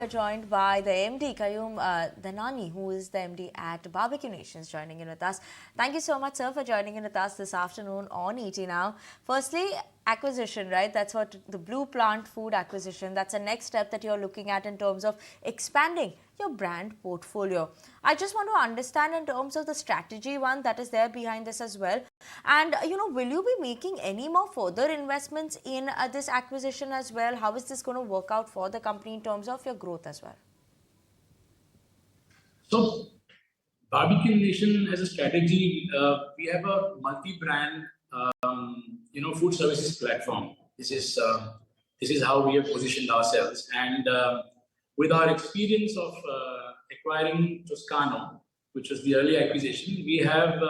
We're joined by the MD, Kayum Dhanani, who is the MD at Barbeque Nation, joining in with us. Thank you so much, sir, for joining in with us this afternoon on ET Now. Firstly, acquisition, right? That's what the Blue Plant Food acquisition. That's the next step that you're looking at in terms of expanding your brand portfolio. I just want to understand in terms of the strategy one that is there behind this as well. And, will you be making any more further investments in this acquisition as well? How is this going to work out for the company in terms of your growth as well? So, Barbeque Nation as a strategy, we have a multi-brand, food services platform. This is how we have positioned ourselves, and with our experience of acquiring Toscano, which was the early acquisition, we have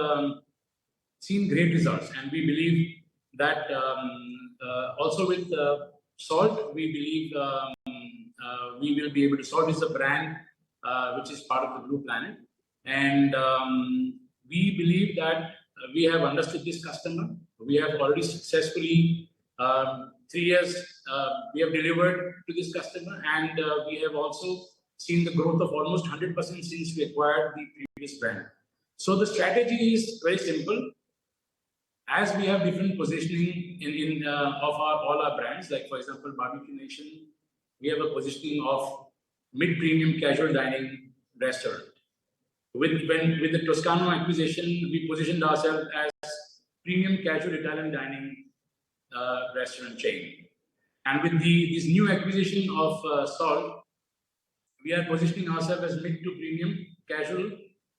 seen great results, and we believe that also with Salt, we believe we will be able to. Salt is a brand which is part of the Blue Planet, and we believe that we have understood this customer. We have already successfully 3 years we have delivered to this customer, and we have also seen the growth of almost 100% since we acquired the previous brand. So the strategy is very simple. As we have different positioning in of all our brands, like for example, Barbeque Nation, we have a positioning of mid-premium casual dining restaurant. With the Toscano acquisition, we positioned ourselves as premium casual Italian dining restaurant chain. And with this new acquisition of Salt, we are positioning ourselves as mid to premium casual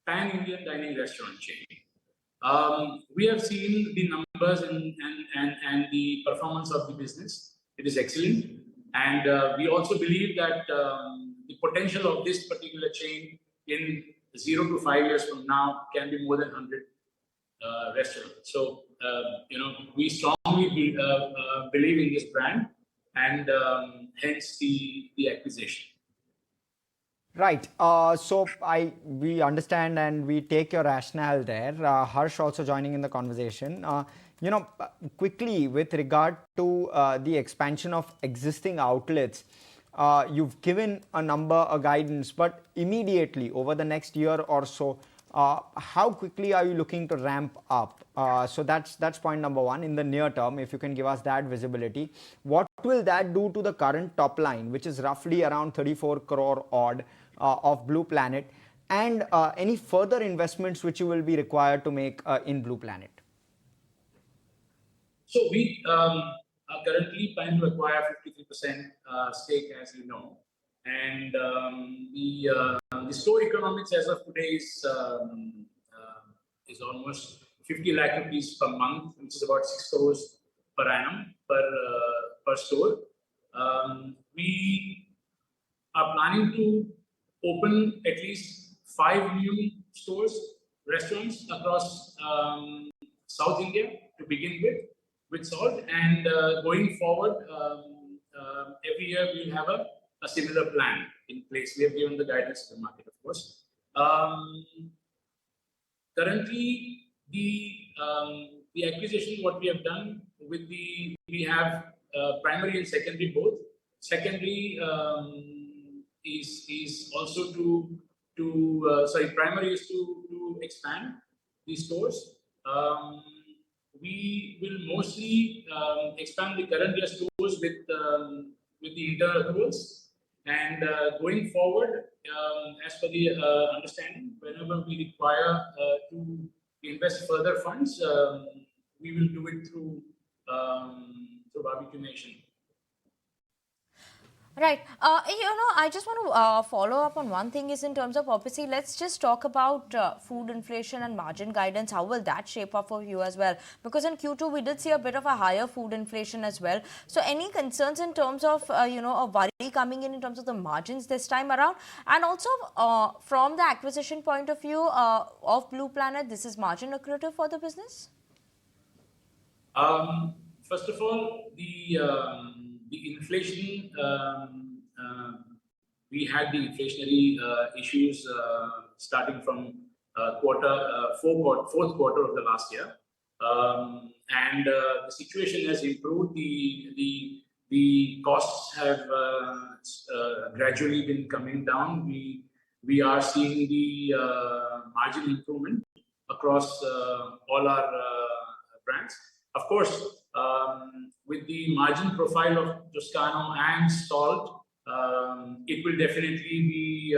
pan-Indian dining restaurant chain. We have seen the numbers and the performance of the business. It is excellent. And we also believe that the potential of this particular chain in 0 to 5 years from now can be more than 100 restaurants. So, we strongly believe in this brand, and hence the acquisition. Right. So we understand and we take your rationale there. Harsh also joining in the conversation. Quickly with regard to the expansion of existing outlets, you've given a number, a guidance, but immediately over the next year or so, how quickly are you looking to ramp up? So that's point number one. In the near term, if you can give us that visibility, what will that do to the current top line, which is roughly around 34 crore odd of Blue Planet, and any further investments which you will be required to make in Blue Planet? So we are currently planning to acquire 53% stake, as you know, and the store economics as of today is almost 50 lakh rupees per month, which is about 6 crores per annum per store. We are planning to open at least 5 new restaurants across South India to begin with Salt, and going forward, every year we'll have a similar plan in place. We have given the guidance to the market, of course. Currently, the acquisition, what we have done with we have primary and secondary both. Secondary is also primary is to expand these stores. We will mostly expand the current year stores with the internal accruals, and going forward, as per the understanding, whenever we require to invest further funds, we will do it through Barbeque Nation. Right. I just want to follow up on one thing is in terms of, obviously, let's just talk about food inflation and margin guidance. How will that shape up for you as well? Because in Q2, we did see a bit of a higher food inflation as well. So any concerns in terms of, a worry coming in terms of the margins this time around? And also from the acquisition point of view of Blue Planet, this is margin accretive for the business? First of all, the inflation, we had the inflationary issues starting from fourth quarter of the last year, and the situation has improved. The the costs have gradually been coming down. We are seeing the margin improvement across all our brands. Of course, with the margin profile of Toscano and Salt, it will definitely be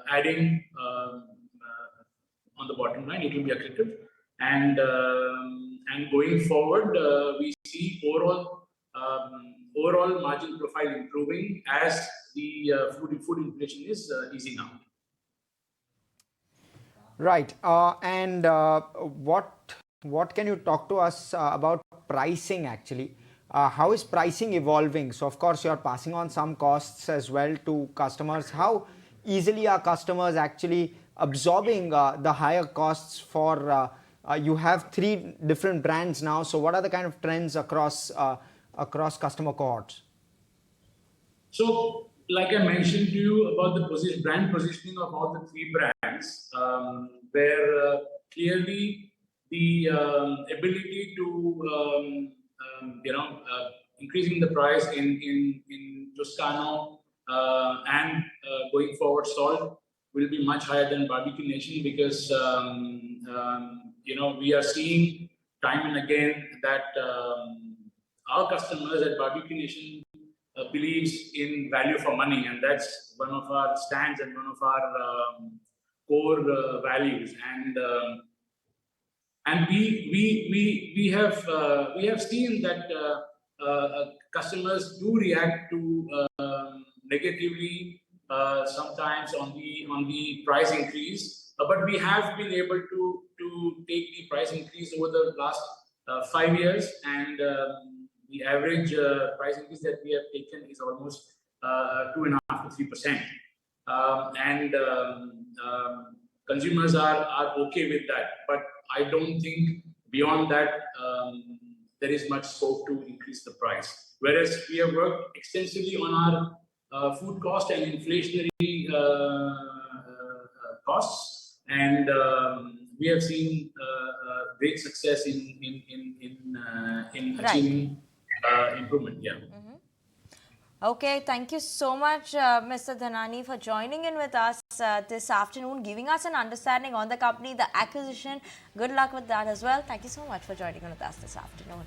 adding on the bottom line. It will be accretive, and going forward, we see overall margin profile improving as the food inflation is easing out. Right. And what can you talk to us about pricing actually? How is pricing evolving? So of course you're passing on some costs as well to customers. How easily are customers actually absorbing the higher costs for you have 3 different brands now. So what are the kind of trends across customer cohorts? So, like I mentioned to you about the brand positioning of all the 3 brands, where clearly the ability to increasing the price in Toscano and going forward Salt will be much higher than Barbeque Nation, because we are seeing time and again that our customers at Barbeque Nation believes in value for money, and that's one of our stands and one of our core values. And we have seen that customers do react to negatively sometimes on the price increase, but we have been able to take the price increase over the last 5 years, and the average price increase that we have taken is almost 2.5 to 3%, and consumers are okay with that. But I don't think beyond that there is much scope to increase the price. Whereas we have worked extensively on our food cost and inflationary costs, and we have seen great success in achieving improvement. Yeah. Okay, thank you so much, Mr. Dhanani, for joining in with us this afternoon, giving us an understanding on the company, the acquisition. Good luck with that as well. Thank you so much for joining in with us this afternoon.